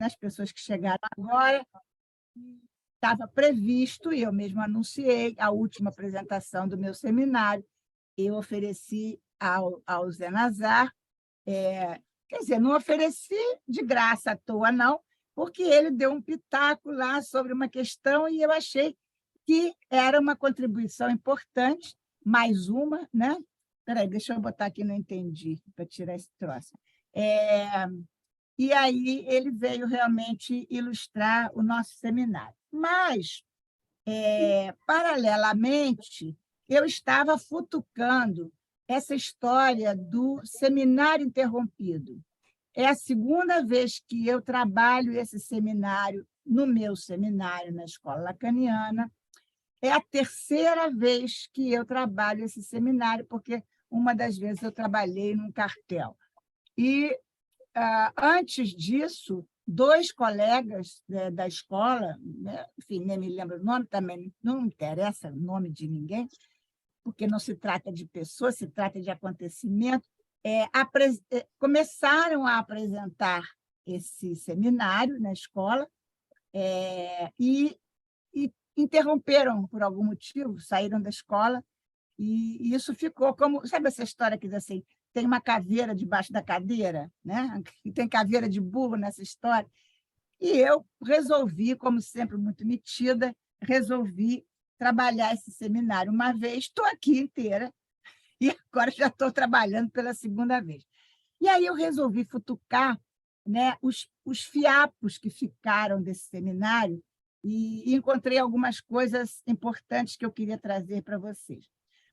as pessoas que chegaram agora. Estava previsto, e eu mesma anunciei, a última apresentação do meu seminário. Eu ofereci ao Zé Nazar, quer dizer, não ofereci de graça à toa, não, porque ele deu um pitaco lá sobre uma questão e eu achei que era uma contribuição importante, mais uma, né? Espera aí, deixa eu botar aqui, não entendi, para tirar esse troço. E aí ele veio realmente ilustrar o nosso seminário. Mas, paralelamente, eu estava futucando essa história do seminário interrompido. É a segunda vez que eu trabalho esse seminário no meu seminário na Escola Lacaniana. É a terceira vez que eu trabalho esse seminário, porque uma das vezes eu trabalhei num cartel. E, antes disso, dois colegas da escola, né, enfim, nem me lembro o nome, também não me interessa o nome de ninguém, porque não se trata de pessoas, se trata de acontecimento, começaram a apresentar esse seminário na escola e interromperam por algum motivo, saíram da escola, e isso ficou como... Sabe essa história que diz assim, tem uma caveira debaixo da cadeira, né? E tem caveira de burro nessa história? E eu resolvi, como sempre muito metida, resolvi trabalhar esse seminário uma vez, estou aqui inteira, e agora já estou trabalhando pela segunda vez. E aí eu resolvi futucar, né, os fiapos que ficaram desse seminário e encontrei algumas coisas importantes que eu queria trazer para vocês.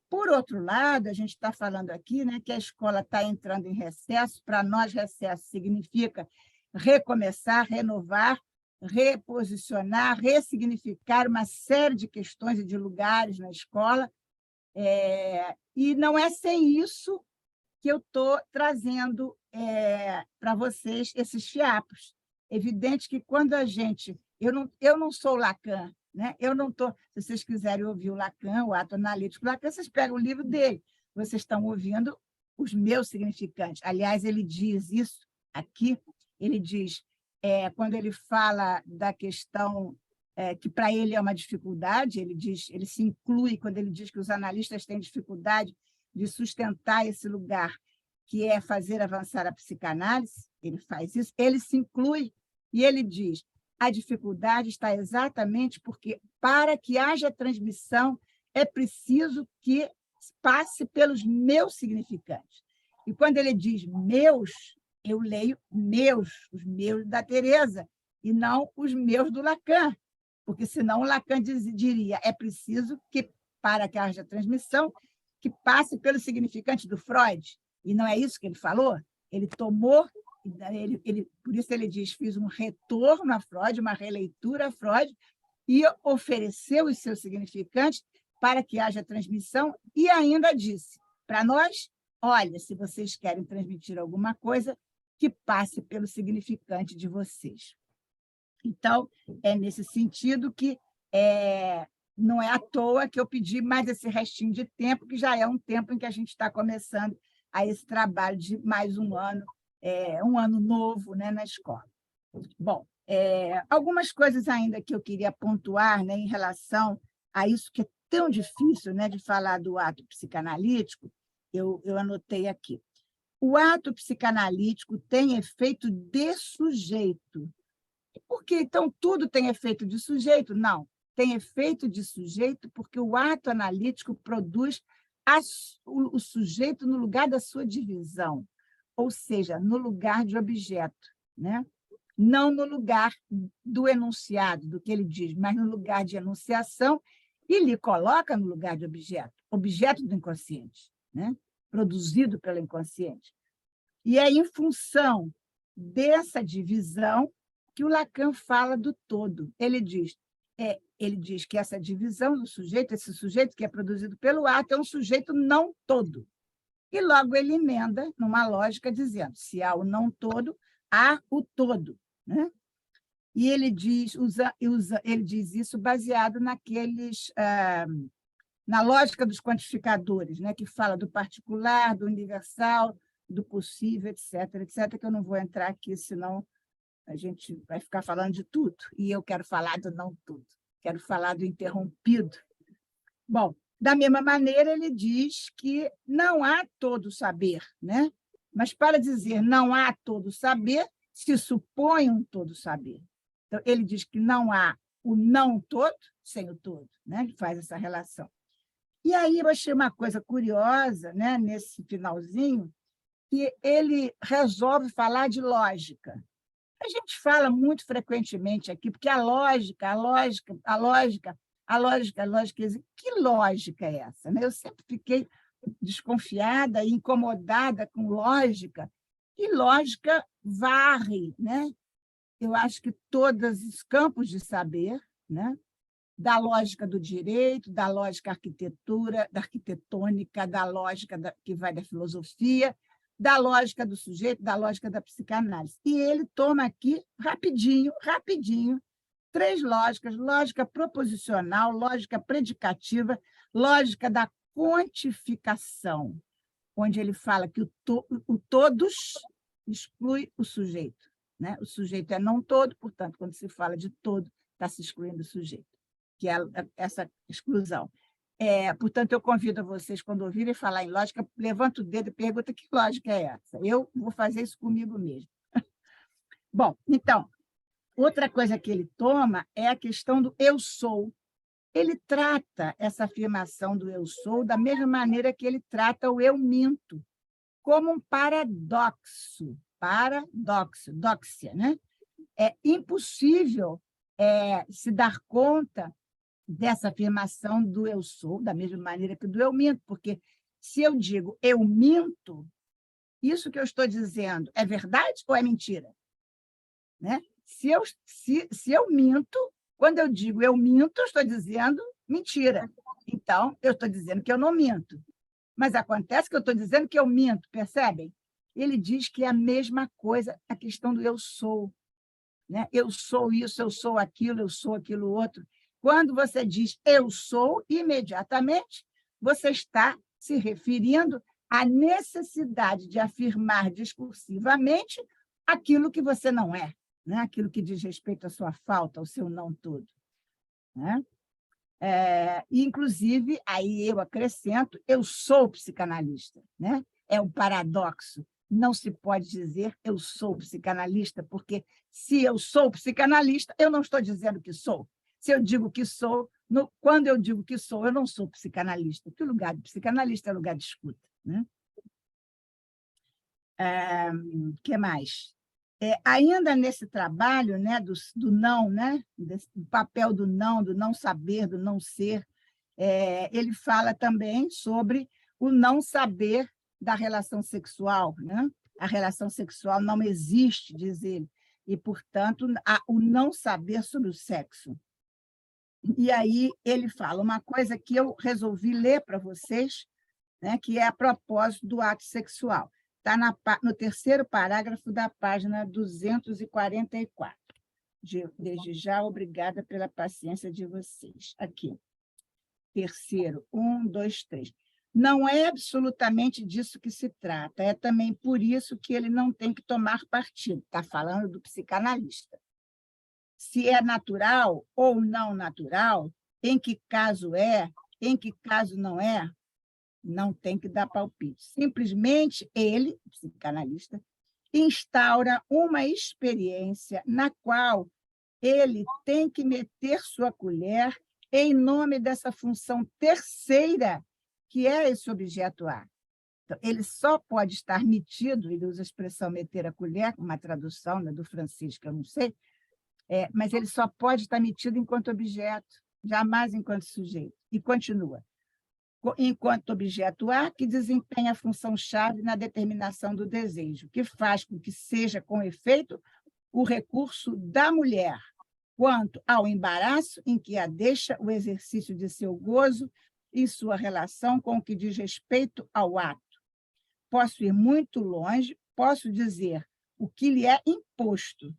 Por outro lado, a gente está falando aqui, né, que a escola está entrando em recesso. Para nós, recesso significa recomeçar, renovar, reposicionar, ressignificar uma série de questões e de lugares na escola. E não é sem isso que eu estou trazendo para vocês esses fiapos. Evidente que quando a gente... Eu não sou Lacan, né? Eu não estou... Se vocês quiserem ouvir o Lacan, o ato analítico do Lacan, vocês pegam o livro dele. Vocês estão ouvindo os meus significantes. Aliás, ele diz isso aqui, ele diz, quando ele fala da questão que para ele é uma dificuldade, ele se inclui quando ele diz que os analistas têm dificuldade de sustentar esse lugar, que é fazer avançar a psicanálise. Ele faz isso, ele se inclui, e ele diz: a dificuldade está exatamente porque, para que haja transmissão, é preciso que passe pelos meus significantes. E quando ele diz meus, eu leio meus, os meus da Teresa, e não os meus do Lacan, porque senão o Lacan diria: é preciso que, para que haja transmissão, que passe pelo significante do Freud. E não é isso que ele falou? Ele tomou, por isso ele diz, fiz um retorno a Freud, uma releitura a Freud, e ofereceu os seus significantes para que haja transmissão, e ainda disse para nós: olha, se vocês querem transmitir alguma coisa, que passe pelo significante de vocês. Então, é nesse sentido que não é à toa que eu pedi mais esse restinho de tempo, que já é um tempo em que a gente está começando a esse trabalho de mais um ano novo, né, na escola. Bom, algumas coisas ainda que eu queria pontuar, né, em relação a isso que é tão difícil, né, de falar do ato psicanalítico, eu anotei aqui. O ato psicanalítico tem efeito de sujeito. Por que, então, tudo tem efeito de sujeito? Não, tem efeito de sujeito porque o ato analítico produz o sujeito no lugar da sua divisão, ou seja, no lugar de objeto, né? Não no lugar do enunciado, do que ele diz, mas no lugar de enunciação, e lhe coloca no lugar de objeto, objeto do inconsciente, né? Produzido pelo inconsciente. E é em função dessa divisão que o Lacan fala do todo. Ele diz que essa divisão do sujeito, esse sujeito que é produzido pelo ato, é um sujeito não todo. E logo ele emenda numa lógica dizendo: se há o não todo, há o todo, né? E ele diz isso baseado na lógica dos quantificadores, né? Que fala do particular, do universal, do possível, etc., que eu não vou entrar aqui, senão a gente vai ficar falando de tudo, e eu quero falar do não tudo, quero falar do interrompido. Bom, da mesma maneira, ele diz que não há todo saber, né? Mas para dizer não há todo saber, se supõe um todo saber. Então, ele diz que não há o não todo sem o todo, né? Ele faz essa relação. E aí eu achei uma coisa curiosa, né, nesse finalzinho, que ele resolve falar de lógica. A gente fala muito frequentemente aqui, porque a lógica, que lógica é essa? Né? Eu sempre fiquei desconfiada e incomodada com lógica, e lógica varre, né? Eu acho que todos os campos de saber, né? Da lógica do direito, da lógica da arquitetônica, da lógica que vai da filosofia, da lógica do sujeito, da lógica da psicanálise. E ele toma aqui, rapidinho, 3 lógicas: lógica proposicional, lógica predicativa, lógica da quantificação, onde ele fala que o todos exclui o sujeito, né? O sujeito é não todo, portanto, quando se fala de todo, está se excluindo o sujeito, que é essa exclusão. Portanto, eu convido a vocês, quando ouvirem falar em lógica, levanta o dedo e pergunta que lógica é essa. Eu vou fazer isso comigo mesmo. Bom, então, outra coisa que ele toma é a questão do eu sou. Ele trata essa afirmação do eu sou da mesma maneira que ele trata o eu minto, como um paradoxo, doxia, né? É impossível se dar conta dessa afirmação do eu sou, da mesma maneira que do eu minto, porque se eu digo eu minto, isso que eu estou dizendo é verdade ou é mentira? Né? Se eu minto, quando eu digo eu minto, eu estou dizendo mentira. Então, eu estou dizendo que eu não minto. Mas acontece que eu estou dizendo que eu minto, percebem? Ele diz que é a mesma coisa a questão do eu sou. Né? Eu sou isso, eu sou aquilo outro. Quando você diz eu sou, imediatamente você está se referindo à necessidade de afirmar discursivamente aquilo que você não é, né? Aquilo que diz respeito à sua falta, ao seu não todo. Né? Inclusive, aí eu acrescento, eu sou psicanalista. Né? É um paradoxo. Não se pode dizer eu sou psicanalista, porque se eu sou psicanalista, eu não estou dizendo que sou. Se eu digo que sou, quando eu digo que sou, eu não sou psicanalista, porque o lugar de psicanalista é lugar de escuta. Né? Que mais? Ainda nesse trabalho, né, do não, né, do papel do não saber, do não ser, ele fala também sobre o não saber da relação sexual. Né? A relação sexual não existe, diz ele, e, portanto, o não saber sobre o sexo. E aí ele fala uma coisa que eu resolvi ler para vocês, né, que é a propósito do ato sexual. Está no 3º parágrafo da página 244. Desde já, obrigada pela paciência de vocês. Aqui. 3º, 1, 2, 3. Não é absolutamente disso que se trata, é também por isso que ele não tem que tomar partido. Está falando do psicanalista. Se é natural ou não natural, em que caso é, em que caso não é, não tem que dar palpite. Simplesmente ele, o psicanalista, instaura uma experiência na qual ele tem que meter sua colher em nome dessa função terceira, que é esse objeto A. Então, ele só pode estar metido, ele usa a expressão meter a colher, uma tradução, né, do francês, que eu não sei, mas ele só pode estar metido enquanto objeto, jamais enquanto sujeito. E continua. Enquanto objeto A, que desempenha a função-chave na determinação do desejo, que faz com que seja, com efeito, o recurso da mulher, quanto ao embaraço em que a deixa o exercício de seu gozo e sua relação com o que diz respeito ao ato. Posso ir muito longe, posso dizer o que lhe é imposto.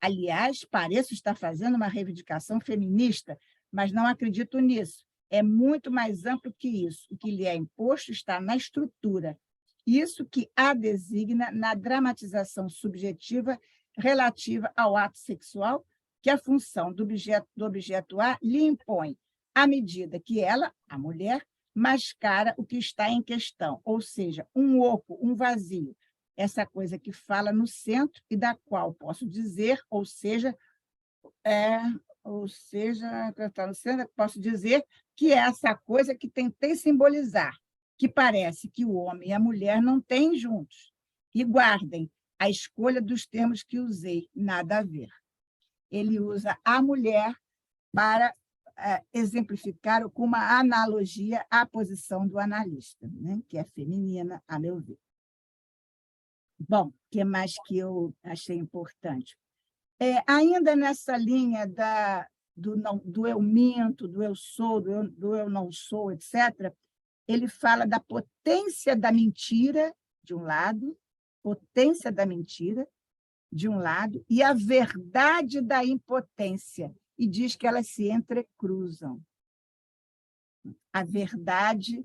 Aliás, pareço estar fazendo uma reivindicação feminista, mas não acredito nisso. É muito mais amplo que isso. O que lhe é imposto está na estrutura. Isso que a designa na dramatização subjetiva relativa ao ato sexual que a função do objeto A lhe impõe, à medida que ela, a mulher, mascara o que está em questão, ou seja, um oco, um vazio, essa coisa que fala no centro e da qual posso dizer, ou seja, que está no centro, posso dizer que é essa coisa que tentei simbolizar, que parece que o homem e a mulher não têm juntos. E guardem a escolha dos termos que usei, nada a ver. Ele usa a mulher para exemplificar com uma analogia à posição do analista, né? Que é feminina, a meu ver. Bom, o que mais que eu achei importante? Ainda nessa linha do eu minto, do eu sou, do eu não sou, etc., ele fala da potência da mentira, de um lado, potência da mentira, de um lado, e a verdade da impotência, e diz que elas se entrecruzam. A verdade,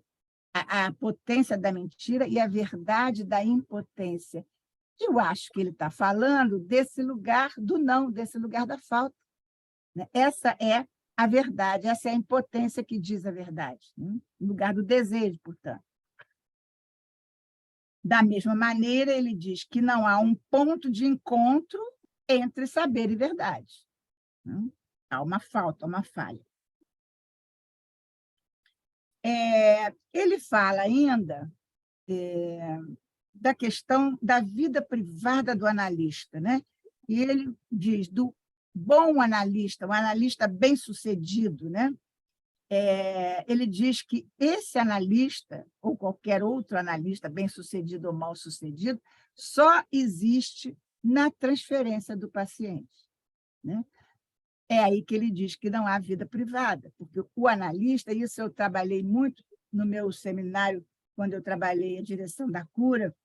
a potência da mentira e a verdade da impotência. Eu acho que ele está falando desse lugar do não, desse lugar da falta. Essa é a verdade, essa é a impotência que diz a verdade, né? No lugar do desejo, portanto. Da mesma maneira, ele diz que não há um ponto de encontro entre saber e verdade, né? Há uma falta, uma falha. Ele fala ainda da questão da vida privada do analista, né? E ele diz do bom analista, um analista bem-sucedido, né? Ele diz que esse analista, ou qualquer outro analista, bem-sucedido ou mal-sucedido, só existe na transferência do paciente, né? É aí que ele diz que não há vida privada, porque o analista, isso eu trabalhei muito no meu seminário, quando eu trabalhei a direção da cura,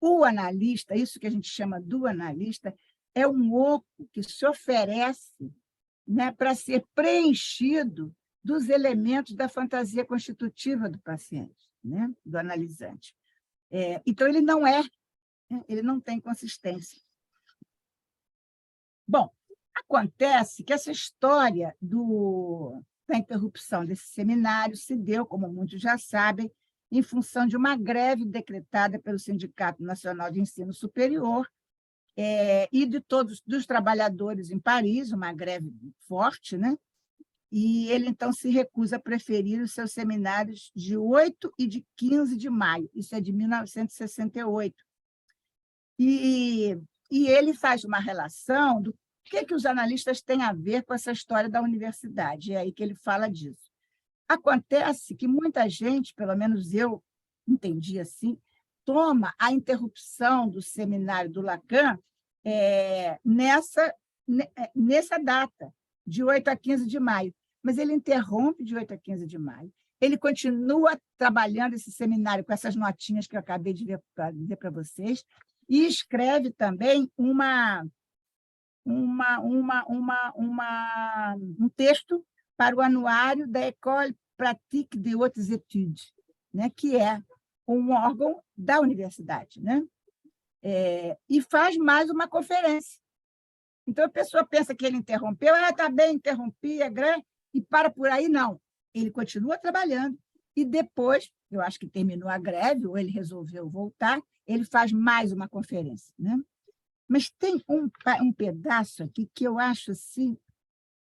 o analista, isso que a gente chama do analista, é um oco que se oferece, né, para ser preenchido dos elementos da fantasia constitutiva do paciente, né, do analisante. Então, ele não é, né, ele não tem consistência. Bom, acontece que essa história da interrupção desse seminário se deu, como muitos já sabem, em função de uma greve decretada pelo Sindicato Nacional de Ensino Superior e de todos os trabalhadores em Paris, uma greve forte, né? E ele, então, se recusa a preferir os seus seminários de 8 e de 15 de maio, isso é de 1968. E ele faz uma relação do que os analistas têm a ver com essa história da universidade, é aí que ele fala disso. Acontece que muita gente, pelo menos eu entendi assim, toma a interrupção do seminário do Lacan nessa data, de 8 a 15 de maio. Mas ele interrompe de 8 a 15 de maio. Ele continua trabalhando esse seminário com essas notinhas que eu acabei de dizer para vocês, e escreve também um texto para o anuário da École Pratique des Hautes Études, né, que é um órgão da universidade, né? E faz mais uma conferência. Então, a pessoa pensa que ele interrompeu, está bem, interrompi, é grande, e para por aí, não. Ele continua trabalhando, e depois, eu acho que terminou a greve, ou ele resolveu voltar, ele faz mais uma conferência, né? Mas tem um pedaço aqui que eu acho assim,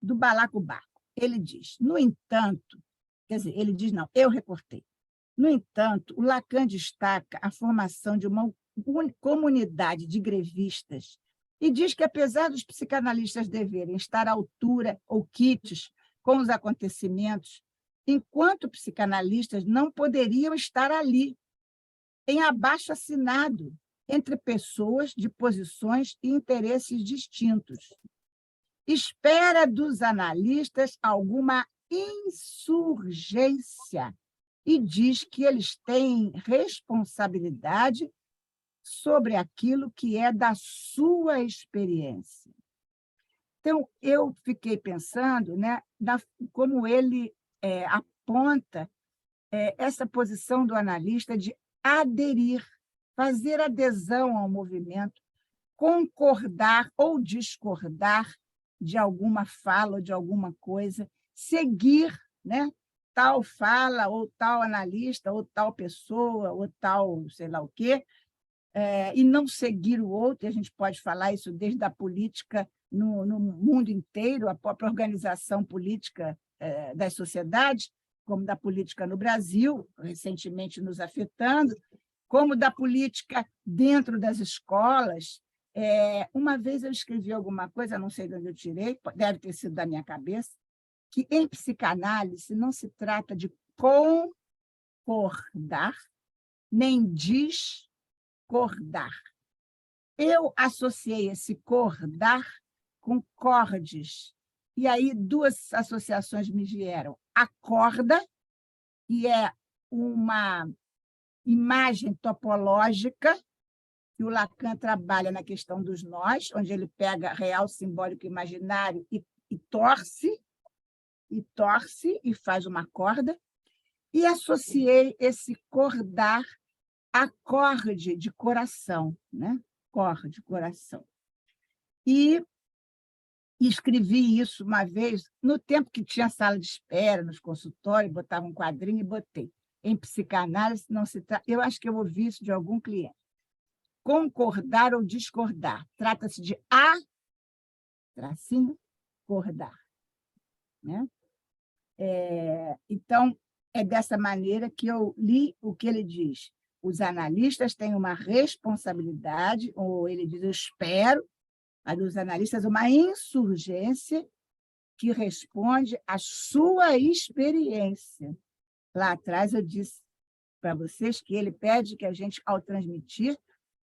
do balacobaco. Ele diz, no entanto, quer dizer, ele diz, não, eu recortei. No entanto, o Lacan destaca a formação de uma comunidade de grevistas e diz que, apesar dos psicanalistas deverem estar à altura ou quites com os acontecimentos, enquanto psicanalistas não poderiam estar ali, em abaixo-assinado, entre pessoas de posições e interesses distintos. Espera dos analistas alguma insurgência e diz que eles têm responsabilidade sobre aquilo que é da sua experiência. Então, eu fiquei pensando, né, como ele aponta essa posição do analista de aderir, fazer adesão ao movimento, concordar ou discordar de alguma fala ou de alguma coisa, seguir, né, tal fala, ou tal analista, ou tal pessoa, ou tal sei lá o quê, e não seguir o outro, e a gente pode falar isso desde a política no mundo inteiro, a própria organização política das sociedades, como da política no Brasil, recentemente nos afetando, como da política dentro das escolas. Uma vez eu escrevi alguma coisa, não sei de onde eu tirei, deve ter sido da minha cabeça, que em psicanálise não se trata de concordar, nem discordar. Eu associei esse cordar com cordes, e aí duas associações me vieram. A corda, que é uma imagem topológica, que o Lacan trabalha na questão dos nós, onde ele pega real, simbólico, imaginário e torce e faz uma corda, e associei esse cordar a acorde de coração, né? Acorde, coração. E escrevi isso uma vez, no tempo que tinha sala de espera, nos consultórios, botava um quadrinho e botei. Em psicanálise, não se trata... Eu acho que eu ouvi isso de algum cliente. Concordar ou discordar. Trata-se de tracinho, cordar. Né? Então, é dessa maneira que eu li o que ele diz. Os analistas têm uma responsabilidade, ou ele diz, eu espero, a dos analistas, uma insurgência que responde à sua experiência. Lá atrás eu disse para vocês que ele pede que a gente, ao transmitir,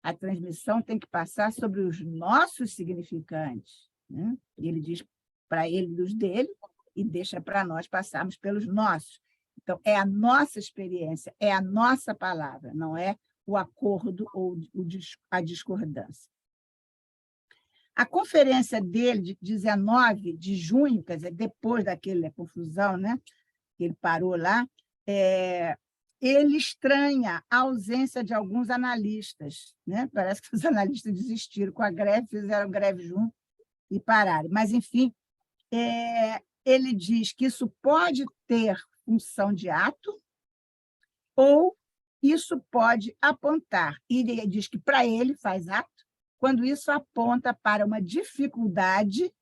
a transmissão tem que passar sobre os nossos significantes. Né? E ele diz para ele dos dele e deixa para nós passarmos pelos nossos. Então, é a nossa experiência, é a nossa palavra, não é o acordo ou a discordância. A conferência dele, de 19 de junho, quer dizer, depois daquela confusão, né, que ele parou lá, ele estranha a ausência de alguns analistas. Né? Parece que os analistas desistiram com a greve, fizeram greve junto e pararam. Mas, enfim, ele diz que isso pode ter função de ato ou isso pode apontar. E ele diz que, para ele, faz ato, quando isso aponta para uma dificuldade,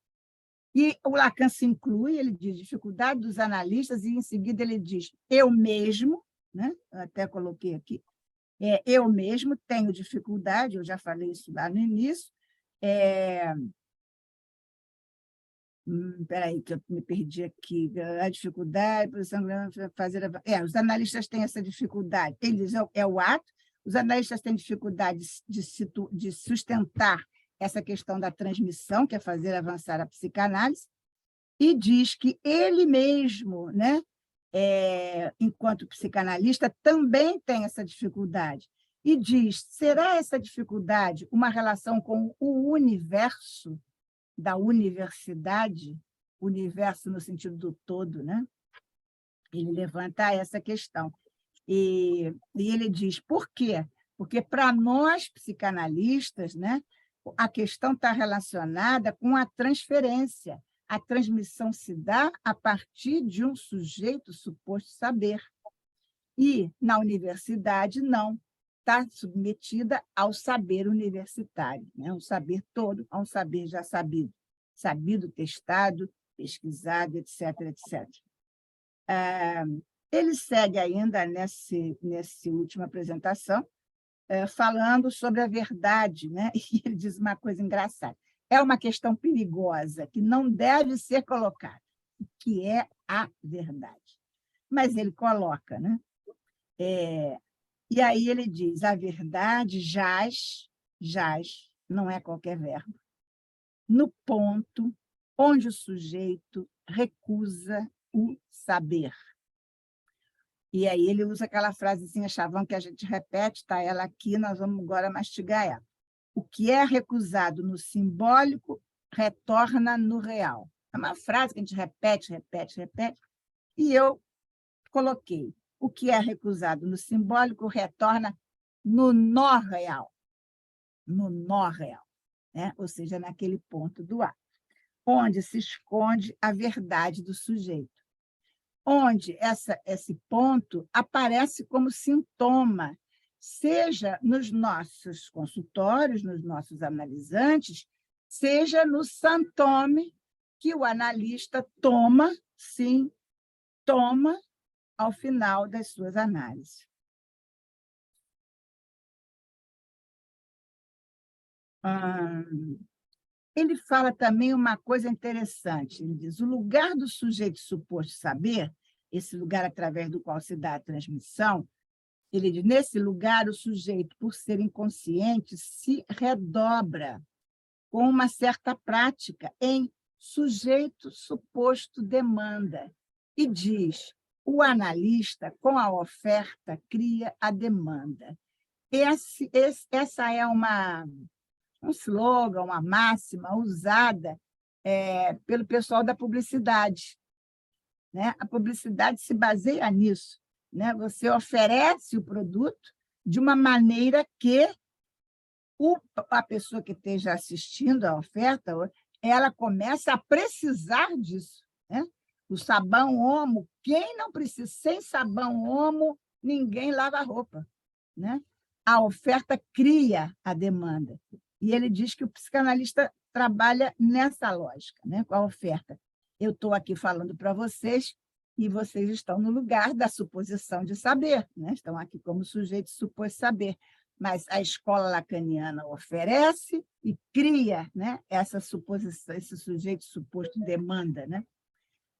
e o Lacan se inclui, ele diz dificuldade dos analistas, e, em seguida, ele diz eu mesmo, né? Eu até coloquei aqui, eu mesmo tenho dificuldade, eu já falei isso lá no início, espera aí, que eu me perdi aqui, a dificuldade, fazer... os analistas têm essa dificuldade, ele diz é o ato, os analistas têm dificuldade de sustentar essa questão da transmissão, que é fazer avançar a psicanálise, e diz que ele mesmo, né, enquanto psicanalista, também tem essa dificuldade. E diz, será essa dificuldade uma relação com o universo da universidade, universo no sentido do todo, né? Ele levanta essa questão. E ele diz, por quê? Porque, para nós, psicanalistas, né, a questão está relacionada com a transferência. A transmissão se dá a partir de um sujeito suposto saber. E, na universidade, não. Está submetida ao saber universitário, né? Um saber todo, a um saber já sabido. Sabido, testado, pesquisado, etc., etc. Ele segue ainda nessa última apresentação, falando sobre a verdade, né? E ele diz uma coisa engraçada. É uma questão perigosa, que não deve ser colocada, que é a verdade. Mas ele coloca, né? E aí ele diz, a verdade jaz, não é qualquer verbo, no ponto onde o sujeito recusa o saber. E aí ele usa aquela frasezinha chavão que a gente repete, está ela aqui, nós vamos agora mastigar ela. O que é recusado no simbólico retorna no real. É uma frase que a gente repete, e eu coloquei. O que é recusado no simbólico retorna no nó real. No nó real. né? Ou seja, naquele ponto do ato, onde se esconde a verdade do sujeito, onde esse ponto aparece como sintoma, seja nos nossos consultórios, nos nossos analisantes, seja no sintoma que o analista toma, sim, toma ao final das suas análises. Ele fala também uma coisa interessante, ele diz, o lugar do sujeito suposto saber, esse lugar através do qual se dá a transmissão, ele diz, nesse lugar o sujeito, por ser inconsciente, se redobra com uma certa prática em sujeito suposto demanda, e diz, o analista, com a oferta, cria a demanda. Essa é um slogan, uma máxima usada pelo pessoal da publicidade, né? A publicidade se baseia nisso, né? Você oferece o produto de uma maneira que a pessoa que esteja assistindo à oferta, ela começa a precisar disso, né? O sabão Omo, quem não precisa? Sem sabão Omo, ninguém lava roupa, né? A oferta cria a demanda. E ele diz que o psicanalista trabalha nessa lógica, né? Com a oferta. Eu estou aqui falando para vocês e vocês estão no lugar da suposição de saber, né? Estão aqui como sujeito supôs saber. Mas a escola lacaniana oferece e cria, né, essa suposição, esse sujeito suposto demanda, né?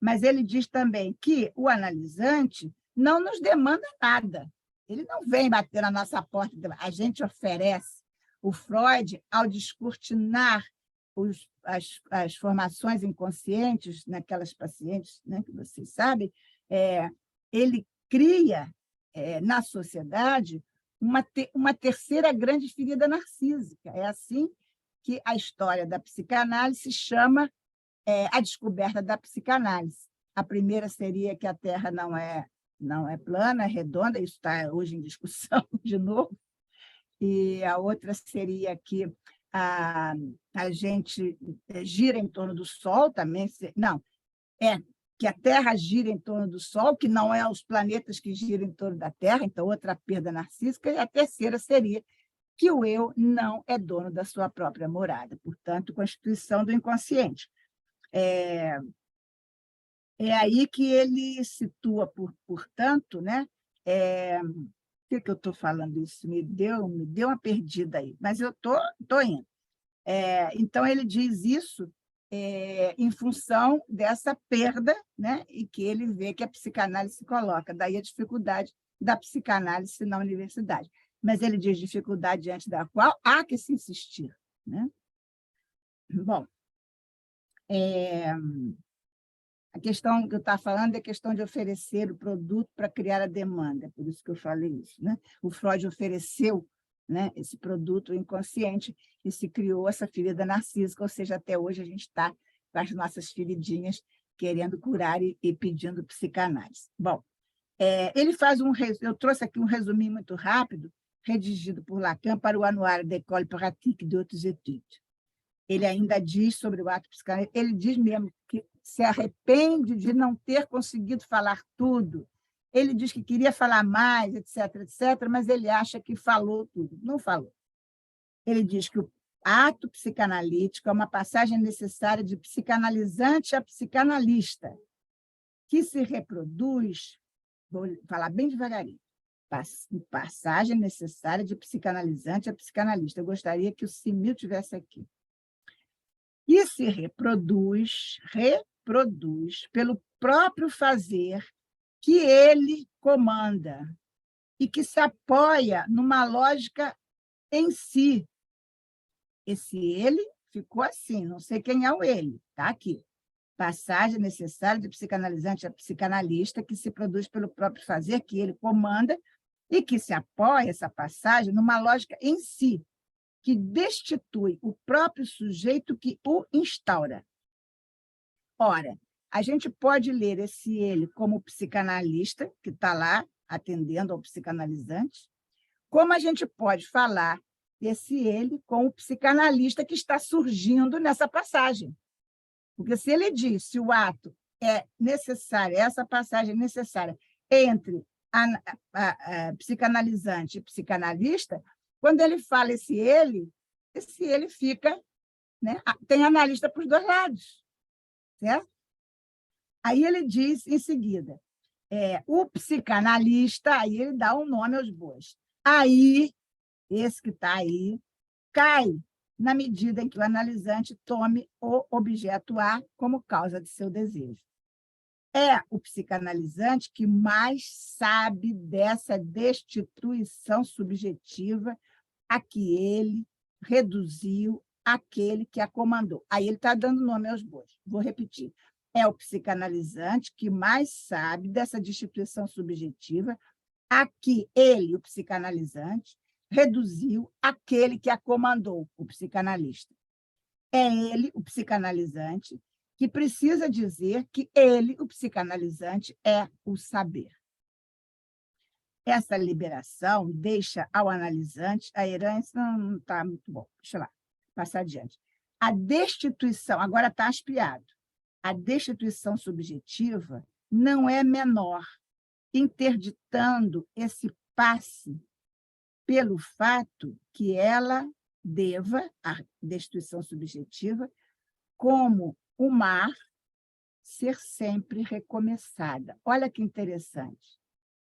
Mas ele diz também que o analisante não nos demanda nada. Ele não vem bater na nossa porta, a gente oferece. O Freud, ao descortinar as formações inconscientes naquelas pacientes, né, que vocês sabem, ele cria na sociedade uma terceira grande ferida narcísica. É assim que a história da psicanálise chama a descoberta da psicanálise. A primeira seria que a Terra não é plana, é redonda, isso está hoje em discussão de novo, e a outra seria que a gente gira em torno do Sol também, não, que a Terra gira em torno do Sol, que não é os planetas que giram em torno da Terra, então outra perda narcísica, e a terceira seria que o eu não é dono da sua própria morada, portanto, constituição do inconsciente. É aí que ele situa, portanto, né? Por que eu estou falando isso? Me deu uma perdida aí, mas eu estou indo. Então, ele diz isso em função dessa perda, né? E que ele vê que a psicanálise se coloca, daí a dificuldade da psicanálise na universidade. Mas ele diz dificuldade diante da qual há que se insistir, né? Bom, a questão que eu estava falando é a questão de oferecer o produto para criar a demanda, por isso que eu falei isso, né? O Freud ofereceu, né, esse produto inconsciente e se criou essa ferida narcísica, ou seja, até hoje a gente está com as nossas feridinhas querendo curar e pedindo psicanálise. Bom, ele faz eu trouxe aqui um resuminho muito rápido, redigido por Lacan para o Anuário d'École Pratique d'autres Études. Ele ainda diz sobre o ato psicanalítico, ele diz mesmo que se arrepende de não ter conseguido falar tudo. Ele diz que queria falar mais, etc., etc., mas ele acha que falou tudo. Não falou. Ele diz que o ato psicanalítico é uma passagem necessária de psicanalizante a psicanalista, que se reproduz, vou falar bem devagarinho, passagem necessária de psicanalizante a psicanalista. Eu gostaria que o Simil tivesse aqui. E se reproduz pelo próprio fazer que ele comanda e que se apoia numa lógica em si. Esse ele ficou assim, não sei quem é o ele, está aqui. Passagem necessária de psicanalizante a psicanalista que se produz pelo próprio fazer que ele comanda e que se apoia, essa passagem, numa lógica em si, que destitui o próprio sujeito que o instaura. Ora, a gente pode ler esse ele como psicanalista, que está lá atendendo ao psicanalizante, como a gente pode falar esse ele com o psicanalista que está surgindo nessa passagem. Porque se ele diz se o ato é necessário, essa passagem é necessária entre a psicanalizante e psicanalista, quando ele fala esse ele fica, né? Tem analista para os dois lados, certo? Aí ele diz em seguida, o psicanalista, aí ele dá um nome aos bois. Aí, esse que está aí, cai na medida em que o analisante tome o objeto A como causa de seu desejo. É o psicanalizante que mais sabe dessa destituição subjetiva a que ele reduziu aquele que a comandou. Aí ele está dando nome aos bois. Vou repetir. É o psicanalizante que mais sabe dessa destituição subjetiva a que ele, o psicanalizante, reduziu aquele que a comandou, o psicanalista. É ele, o psicanalizante, que precisa dizer que ele, o psicanalizante, é o saber. Essa liberação deixa ao analisante, a herança não está muito bom, deixa lá, passar adiante. A destituição, agora está aspiado, a destituição subjetiva não é menor, interditando esse passe pelo fato que ela deva, a destituição subjetiva, como o mar, ser sempre recomeçada. Olha que interessante,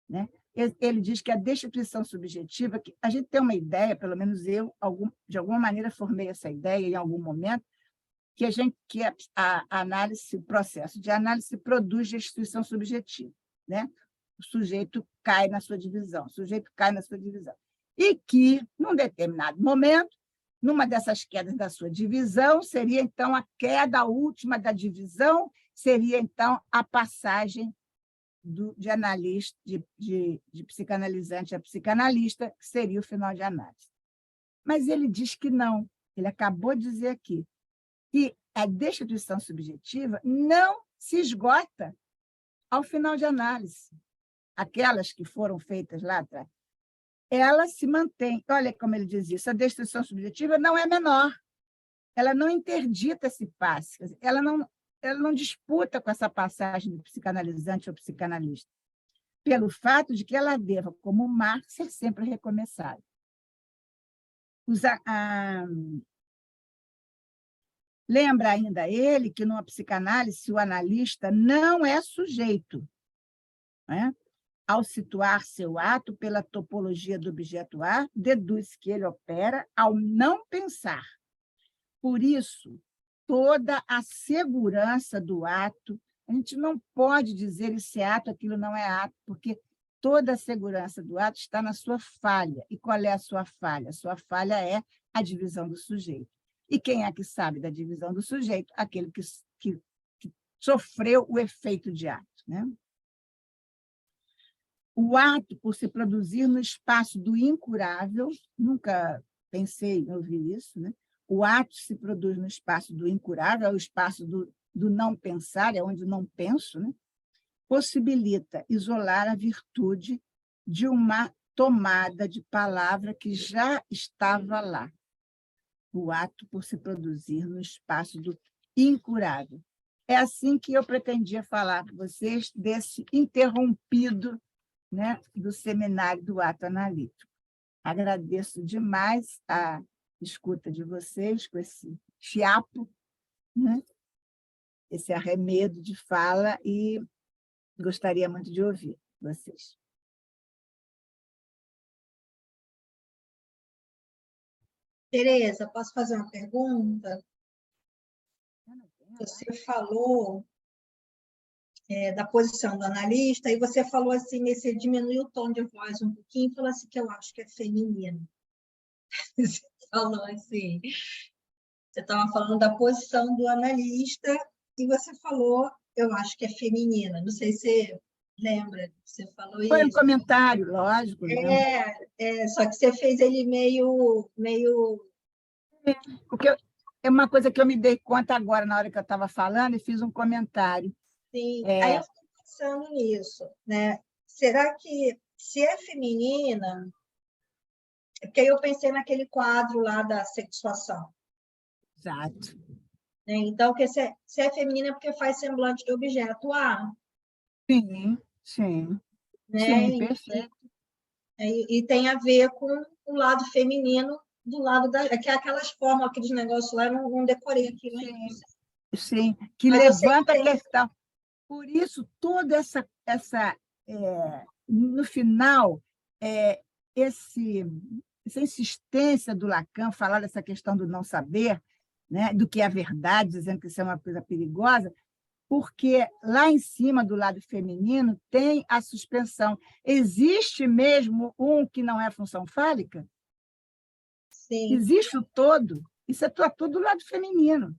né? Ele diz que a destituição subjetiva, que a gente tem uma ideia, pelo menos eu, de alguma maneira, formei essa ideia em algum momento, que a análise, o processo de análise produz destituição subjetiva, né? O sujeito cai na sua divisão, E que, num determinado momento, numa dessas quedas da sua divisão, seria, então, a queda última da divisão, seria, então, a passagem de analista, de psicanalizante a psicanalista, que seria o final de análise. Mas ele diz que não. Ele acabou de dizer aqui que a destituição subjetiva não se esgota ao final de análise. Aquelas que foram feitas lá atrás, ela se mantém. Olha como ele diz isso, a destituição subjetiva não é menor, ela não interdita esse passe, ela não disputa com essa passagem do psicanalizante ou psicanalista, pelo fato de que ela deva, como o mar, ser sempre recomeçada. Lembra ainda ele que, numa psicanálise, o analista não é sujeito, né? Ao situar seu ato pela topologia do objeto A, deduz que ele opera ao não pensar. Por isso, toda a segurança do ato, a gente não pode dizer esse ato, aquilo não é ato, porque toda a segurança do ato está na sua falha. E qual é a sua falha? A sua falha é a divisão do sujeito. E quem é que sabe da divisão do sujeito? Aquele que sofreu o efeito de ato, né? O ato, por se produzir no espaço do incurável, nunca pensei em ouvir isso, né? O ato se produz no espaço do incurável, é o espaço do não pensar, é onde não penso, né? Possibilita isolar a virtude de uma tomada de palavra que já estava lá. O ato por se produzir no espaço do incurável. É assim que eu pretendia falar para vocês desse interrompido, né, do seminário do ato analítico. Agradeço demais a escuta de vocês com esse chiapo, né, esse arremedo de fala, e gostaria muito de ouvir vocês. Tereza, posso fazer uma pergunta? Você falou da posição do analista, e você falou assim, você diminuiu o tom de voz um pouquinho, e falou assim, que eu acho que é feminino. Você falou assim, você estava falando da posição do analista, e você falou, eu acho que é feminina. Não sei se você lembra, você falou isso. Foi um comentário, lógico. Só que você fez ele meio... Porque é uma coisa que eu me dei conta agora, na hora que eu estava falando, e fiz um comentário. Sim, aí eu fico pensando nisso, né? Será que, se é feminina, Porque aí eu pensei naquele quadro lá da sexuação. Exato. Né? Então, que se é feminina é porque faz semblante de objeto A. Sim, sim, Né? sim, perfeito. E tem a ver com o lado feminino do lado da... Que é aquelas formas, aqueles negócios lá, eu não decorei aquilo ainda. Sim, sim, que Mas eu sei levanta que a tem. questão. Por isso, toda no final, é, esse, essa insistência do Lacan falar dessa questão do não saber, né, do que é a verdade, dizendo que isso é uma coisa perigosa, porque lá em cima, do lado feminino, tem a suspensão. Existe mesmo um que não é função fálica? Sim, Existe o todo? Isso é tudo do lado feminino.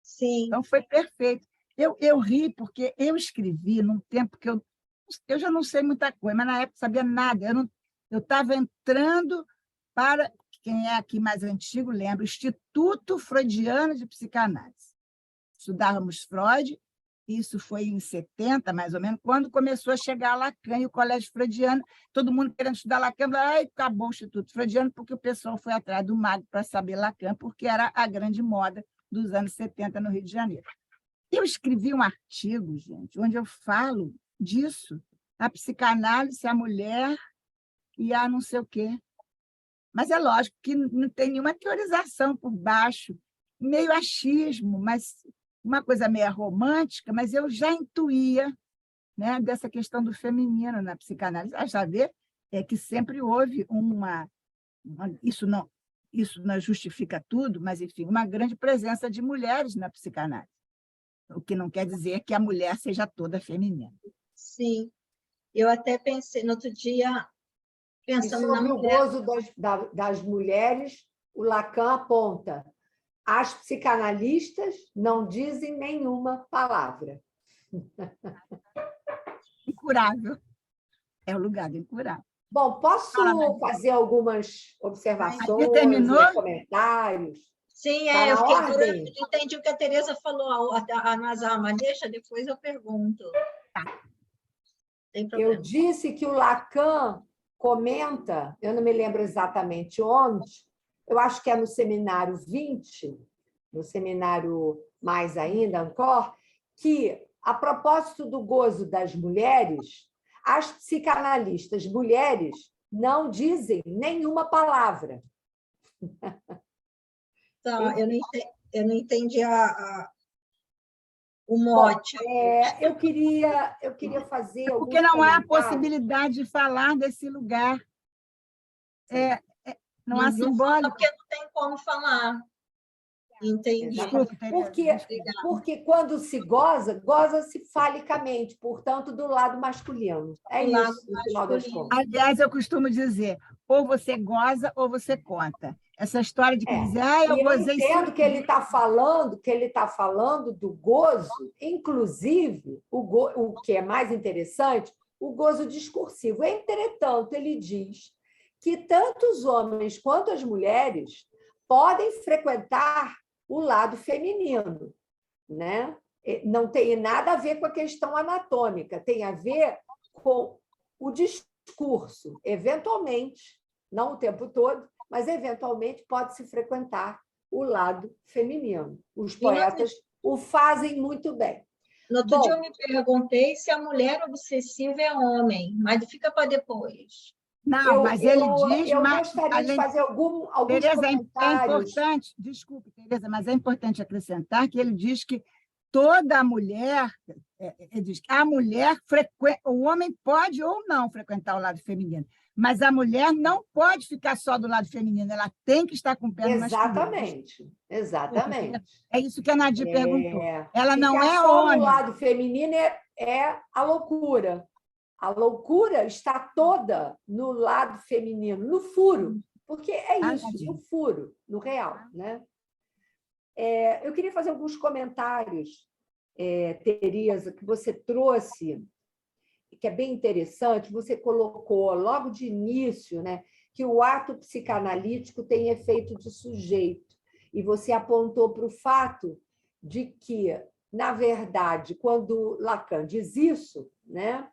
sim. Então, foi perfeito. Eu ri porque eu escrevi num tempo que eu já não sei muita coisa, mas na época não sabia nada. Eu estava entrando para, quem é aqui mais antigo lembra, o Instituto Freudiano de Psicanálise. Estudávamos Freud, isso foi em 70, mais ou menos, quando começou a chegar Lacan e o Colégio Freudiano, todo mundo querendo estudar Lacan, aí acabou o Instituto Freudiano, porque o pessoal foi atrás do mago para saber Lacan, porque era a grande moda dos anos 70 no Rio de Janeiro. Eu escrevi um artigo, gente, onde eu falo disso, a psicanálise, a mulher e a não sei o quê. Mas é lógico que não tem nenhuma teorização por baixo, meio achismo, mas uma coisa meio romântica, mas eu já intuía, né, dessa questão do feminino na psicanálise. A já ver é que sempre houve isso não justifica tudo, mas, enfim, uma grande presença de mulheres na psicanálise, o que não quer dizer que a mulher seja toda feminina. Sim. Eu até pensei, no outro dia, E pensando na sobre o mulher. gozo das mulheres, o Lacan aponta: as psicanalistas não dizem nenhuma palavra. Incurável. É o lugar do incurável. Bom, posso fazer algumas Aí observações, terminou? uns comentários? Sim, Está eu na fiquei agora, eu ordem? entendi o que a Tereza falou, a Nazar, mas deixa, depois eu pergunto. Tá. Tem Eu problema. disse que o Lacan comenta, eu não me lembro exatamente onde, eu acho que é no seminário 20, no seminário mais ainda, Ancor, que, a propósito do gozo das mulheres, as psicanalistas mulheres não dizem nenhuma palavra. Tá, eu não entendi o Bom, mote. eu queria fazer Porque alguns não há comentários. possibilidade de falar desse lugar. Não há Não fala simbólico. porque não tem como falar. Entendi. Desculpe, Tereza. Porque quando se goza, goza-se falicamente, portanto, do lado masculino. É Do lado isso, no final das masculino. contas. Aliás, eu costumo dizer, ou você goza ou você conta. Essa história de que dizer, eu E eu gozei entendo que ele está falando do gozo, inclusive, o que é mais interessante, o gozo discursivo. Entretanto, ele diz que tanto os homens quanto as mulheres podem frequentar o lado feminino, né? Não tem nada a ver com a questão anatômica, tem a ver com o discurso. Eventualmente, não o tempo todo, mas eventualmente pode-se frequentar o lado feminino. Os poetas o fazem muito bem. No outro dia eu me perguntei se a mulher obsessiva é homem, mas fica para depois. Não, mas ele diz... Eu gostaria de fazer alguns Tereza, é comentários. importante, desculpe, Tereza, mas é importante acrescentar que ele diz que toda mulher, ele diz que a mulher o homem pode ou não frequentar o lado feminino, mas a mulher não pode ficar só do lado feminino, ela tem que estar com o pé no masculino. Exatamente. É isso que a Nadir perguntou. Ela não Ficar é só homem. no lado feminino é a loucura. A loucura está toda no lado feminino, no furo, porque é isso, no furo, no real. Né? Eu queria fazer alguns comentários, Tereza, que você trouxe, que é bem interessante. Você colocou logo de início, né, que o ato psicanalítico tem efeito de sujeito, e você apontou para o fato de que, na verdade, quando Lacan diz isso, né,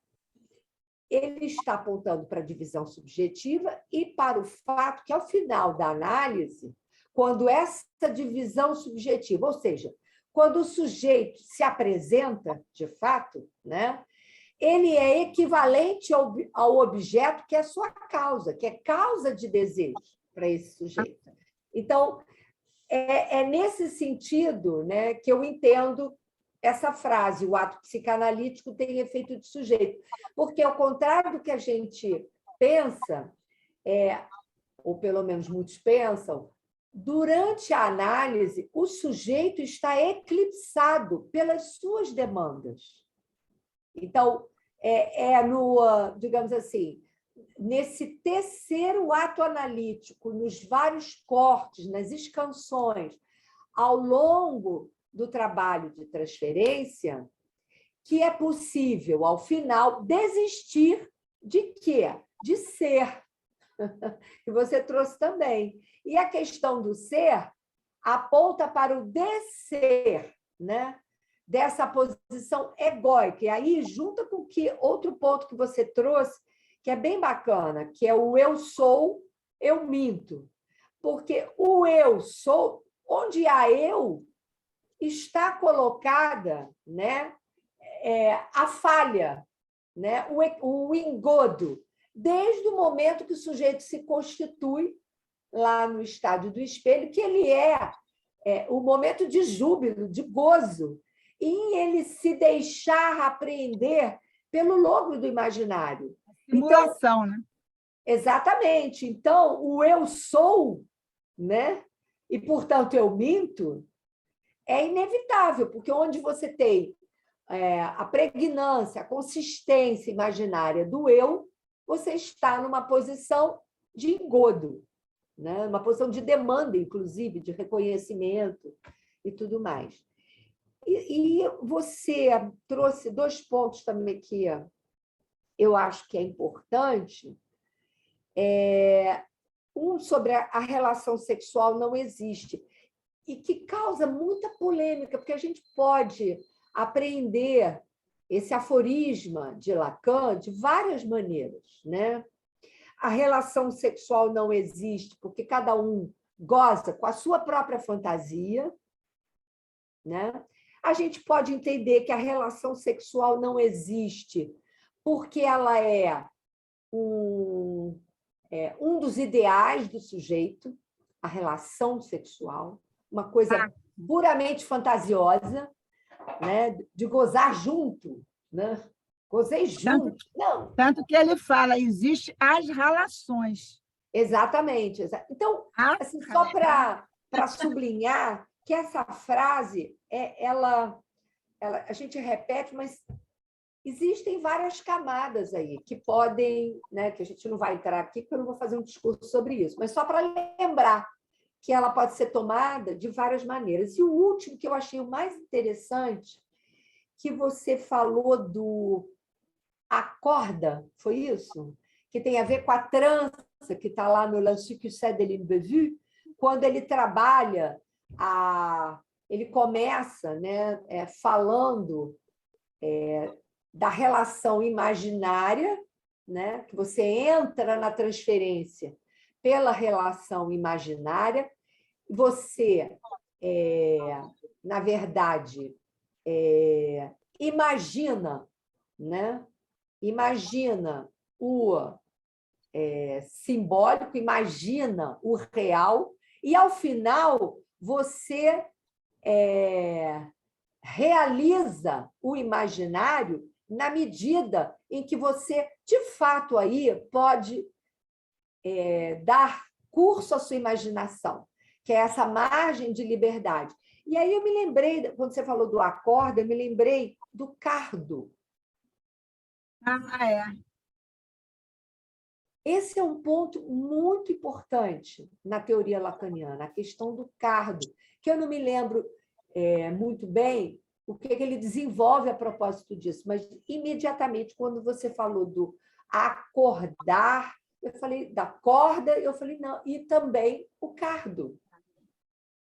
ele está apontando para a divisão subjetiva e para o fato que, ao final da análise, quando essa divisão subjetiva, ou seja, quando o sujeito se apresenta, de fato, né, ele é equivalente ao objeto que é sua causa, que é causa de desejo para esse sujeito. Então, é nesse sentido, né, que eu entendo essa frase, o ato psicanalítico tem efeito de sujeito. Porque, ao contrário do que a gente pensa, ou pelo menos muitos pensam, durante a análise, o sujeito está eclipsado pelas suas demandas. Então, digamos assim, nesse terceiro ato analítico, nos vários cortes, nas escansões, ao longo do trabalho de transferência, que é possível, ao final, desistir de quê? De ser. Que você trouxe também. E a questão do ser aponta para o desser, né? Dessa posição egóica. E aí, junta com outro ponto que você trouxe, que é bem bacana, que é o eu sou, eu minto. Porque o eu sou, onde há eu, está colocada, né, a falha, né, o engodo, desde o momento que o sujeito se constitui lá no estádio do espelho, que ele é o momento de júbilo, de gozo, em ele se deixar apreender pelo logro do imaginário. Simulação, né? Exatamente. Então, o eu sou, né? E, portanto, eu minto, é inevitável, porque onde você tem a pregnância, a consistência imaginária do eu, você está numa posição de engodo, né? Uma posição de demanda, inclusive, de reconhecimento e tudo mais. E você trouxe 2 pontos também que eu acho que é importante. Um sobre a relação sexual não existe, e que causa muita polêmica, porque a gente pode apreender esse aforisma de Lacan de várias maneiras, né? A relação sexual não existe porque cada um goza com a sua própria fantasia, né? A gente pode entender que a relação sexual não existe porque ela é um dos ideais do sujeito, a relação sexual, uma coisa puramente fantasiosa, né? De gozar junto, né? Gozei junto. Tanto que ele fala, existe as relações. Exatamente. Então, assim, só para sublinhar que essa frase, a gente repete, mas existem várias camadas aí que podem, né, que a gente não vai entrar aqui, porque eu não vou fazer um discurso sobre isso, mas só para lembrar que ela pode ser tomada de várias maneiras. E o último, que eu achei o mais interessante, que você falou do acorda, foi isso? Que tem a ver com a trança, que está lá no L'Insuccès de l'Imbevue, quando ele trabalha, ele começa, né, falando da relação imaginária, né, que você entra na transferência pela relação imaginária, você, na verdade, imagina, né? Imagina o simbólico, imagina o real, e, ao final, você realiza o imaginário na medida em que você, de fato, aí pode dar curso à sua imaginação, que é essa margem de liberdade. E aí eu me lembrei, quando você falou do acordo, eu me lembrei do cardo. Esse é um ponto muito importante na teoria lacaniana, a questão do cardo, que eu não me lembro muito bem o que ele desenvolve a propósito disso, mas imediatamente, quando você falou do acordar, eu falei da corda, eu falei, não, e também o cardo,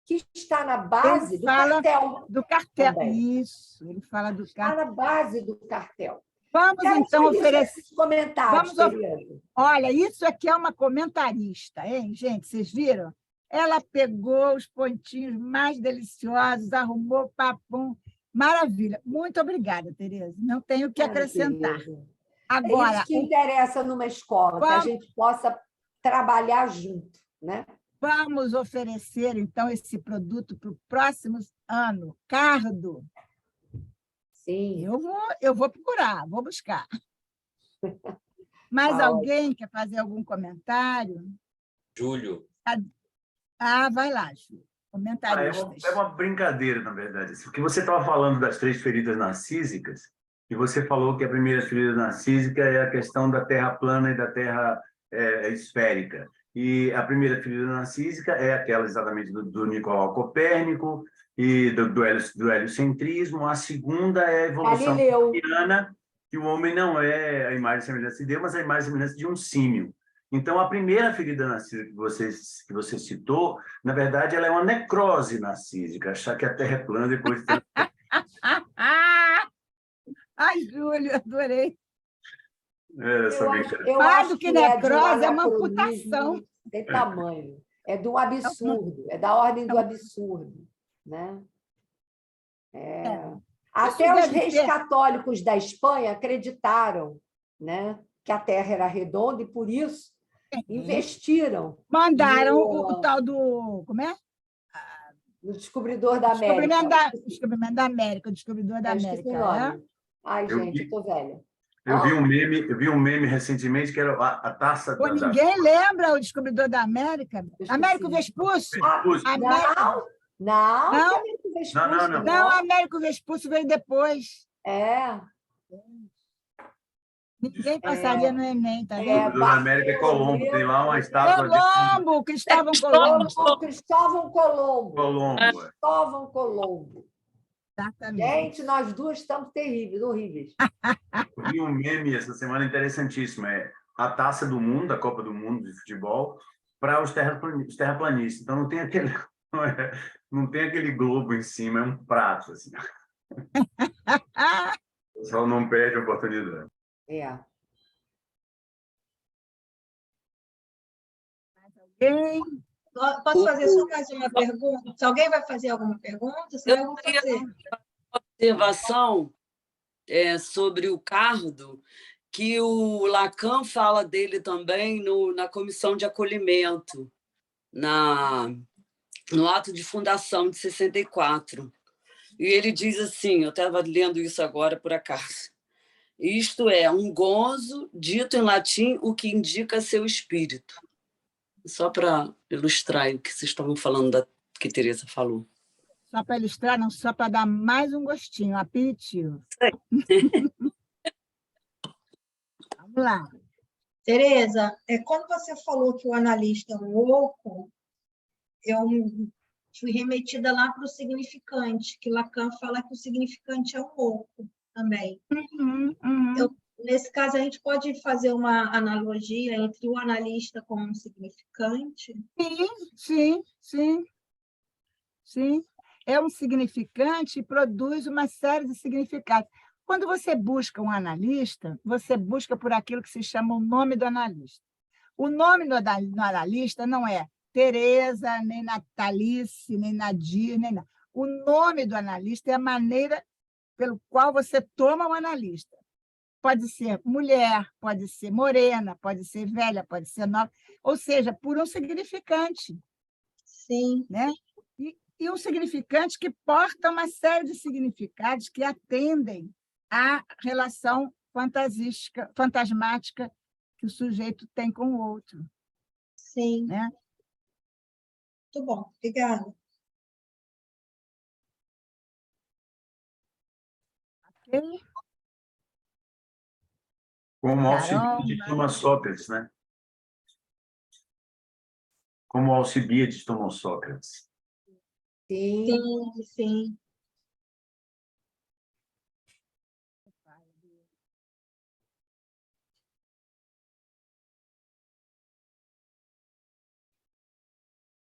que está na base do cartel. Do cartel, também. isso, ele fala do cartel. Está na base do cartel. Vamos, então, oferecer... Os comentários, Tereza. Olha, isso aqui é uma comentarista, hein, gente? Vocês viram? Ela pegou os pontinhos mais deliciosos, arrumou papum. Maravilha. Muito obrigada, Tereza. Não tenho o que acrescentar. Tereza. Agora, É isso que interessa numa escola, que a gente possa trabalhar junto, né? Vamos oferecer, então, esse produto para o próximo ano. Cardo. Sim. Eu vou procurar, vou buscar. Mais alguém quer fazer algum comentário? Júlio. Vai lá, Júlio. Comentaristas. É uma brincadeira, na verdade. Porque você estava falando das 3 feridas narcísicas, e você falou que a primeira ferida narcísica é a questão da terra plana e da terra esférica. E a primeira ferida narcísica é aquela exatamente do Nicolau Copérnico e do heliocentrismo. A segunda é a evolução darwiniana, que o homem não é a imagem e semelhança de Deus, mas a imagem e semelhança de um símio. Então, a primeira ferida narcísica que você citou, na verdade, ela é uma necrose narcísica, achar que a Terra é plana depois de... Ai, Júlio, adorei. Eu Mais acho do que necrose, é uma amputação. Tem tamanho. É do absurdo, é da ordem do absurdo. Né? Até os reis católicos da Espanha acreditaram, né, que a Terra era redonda e, por isso, investiram. Mandaram o tal do... Como é? No Descobridor da América. Descobrimento da América, o Descobridor da América. Ai, gente, eu estou velha. Eu vi um meme recentemente que era a taça... Ninguém lembra o Descobridor da América? Américo Vespúcio? Não, Américo Vespúcio veio depois. Ninguém passaria no Enem, tá vendo? O da América é Colombo, tem lá uma estátua Colombo, Cristóvão Colombo. Cristóvão Colombo. Colombo. Colombo. Exatamente. Gente, nós duas estamos terríveis, horríveis. Eu vi um meme essa semana interessantíssimo, é a taça do mundo, a Copa do Mundo de futebol, para os terraplanistas. Então, não tem aquele globo em cima, é um prato. Assim. O pessoal não perde a oportunidade. Posso fazer só mais uma pergunta? Se alguém vai fazer alguma pergunta, senão eu vou fazer. Uma observação sobre o Cardo, que o Lacan fala dele também na comissão de acolhimento, no ato de fundação de 64. E ele diz assim, eu estava lendo isso agora por acaso, isto é um gonzo, dito em latim, o que indica seu espírito. Só para ilustrar o que vocês estavam falando, que Tereza falou. Só para ilustrar, não, só para dar mais um gostinho, aperitivo. Vamos lá. Tereza, quando você falou que o analista é um louco, eu fui remetida lá para o significante, que Lacan fala que o significante é um louco também. Nesse caso, a gente pode fazer uma analogia entre o analista com um significante? Sim. É um significante e produz uma série de significados. Quando você busca um analista, você busca por aquilo que se chama o nome do analista. O nome do analista não é Tereza, nem Natalice, nem Nadir, nem nada. O nome do analista é a maneira pelo qual você toma o analista. Pode ser mulher, pode ser morena, pode ser velha, pode ser nova, ou seja, por um significante. Sim. Né? E um significante que porta uma série de significados que atendem à relação fantasmática que o sujeito tem com o outro. Sim. Né? Muito bom, obrigada. Ok? Como Alcibiades toma Sócrates, né? Como Alcibiades tomou Sócrates. Sim.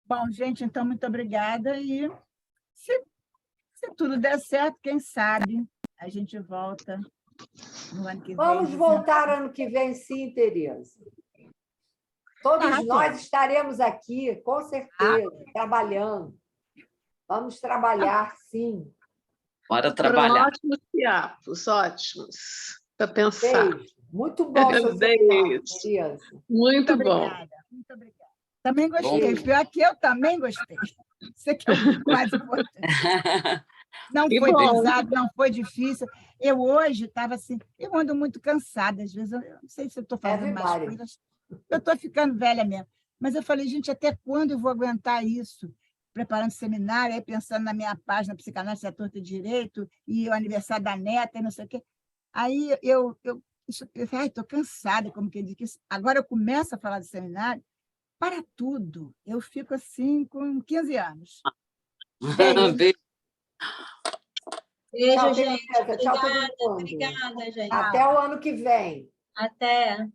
Bom, gente, então, muito obrigada. E se tudo der certo, quem sabe a gente volta no ano que vem. Vamos dizendo voltar ano que vem, sim, Tereza. Todos Ah, nós estaremos aqui, com certeza, trabalhando. Vamos trabalhar, sim. Bora Foram trabalhar. ótimos fiapos, ótimos, para pensar. Beijo. Muito bom seu Beijo. seminário, Tereza. Muito bom. obrigada, muito obrigada. Também gostei. Beijo. Pior que eu também gostei. Isso que é o mais importante. Não Que foi bom. pesado, não foi difícil. Eu hoje estava assim, eu ando muito cansada, às vezes, eu não sei se eu estou fazendo mais Everybody. coisas, eu estou ficando velha mesmo. Mas eu falei, gente, até quando eu vou aguentar isso? Preparando seminário, aí pensando na minha página Psicanálise da Torta e Direito, e o aniversário da neta, e não sei o quê. Aí eu falei, estou cansada, como quem diz. Agora eu começo a falar de seminário, para tudo. Eu fico assim com 15 anos. Beijo. Beijo. Beijo, Tchau, gente. Tereza. Tchau, todo Obrigada, mundo. obrigada, gente. Até o ano que vem. Até.